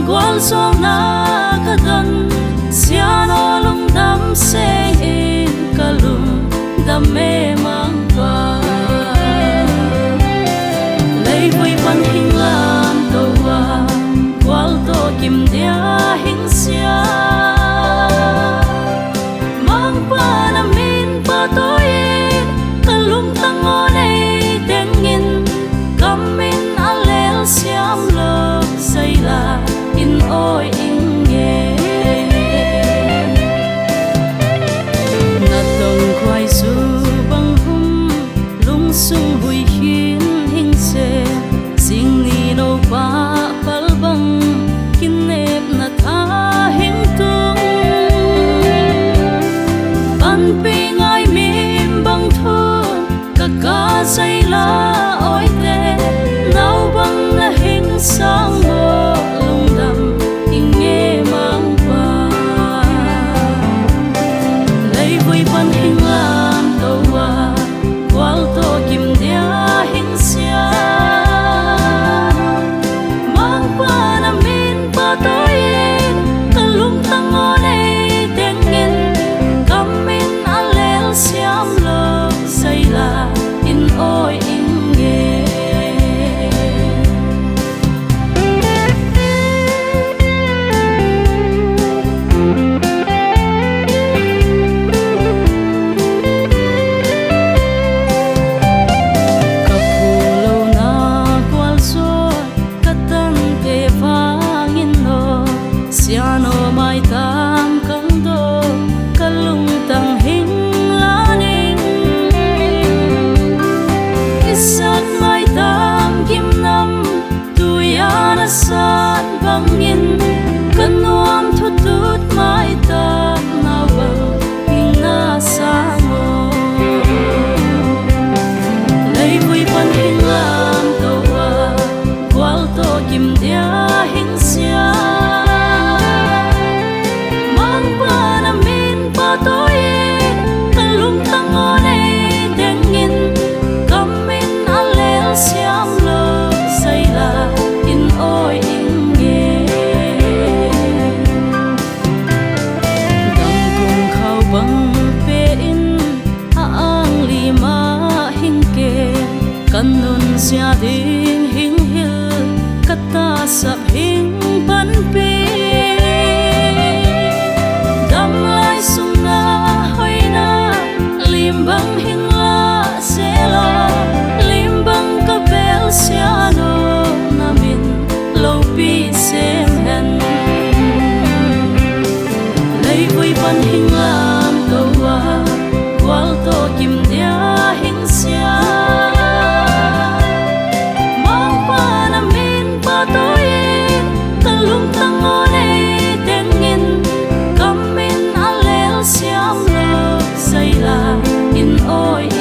gwal so na kadan siano lung dam se in kalung dam me mang pa lei vui pan hing lam to wa gwal to kim dia hing sia mang pa na min pa to in kalung tangon ei tengin kamin alel siam lo say la in oi in nghe na tông khoai su băng hum lung sung hui hin hing se sing ni no pa pal bang kin nep na tha hing tung ban pi ngai mim bang thu ka ka say la oi te nau bang na hing sang mo pan hing lam to wa gwal to kim dia hing sia mang pa na min pa to in kalung tangon ei tengin kamin alel siam lo say la in oi in nghe siano mai tam kang do kalung tang hing laning isak mai tam kim nam tuyana san bangin kanuam thutut mai tam nawang hing na samo lei vui pan hing lam to wa gwal to kim dia hing sia kalung tangon ei tengin kamin alel siam lo say la in oi in nghe dang kung khao bang pe in ang lima hing ke kanun sia ding hing hil kata sap hing pan pe limbang hing la sela limbang ka bel siano namin low pi sem hen lei vui pan hing lam to wa gwal to kim dia hing sia mang pa na min pa to in kalung tangon ei tengin kamin alel siam lo say la in oi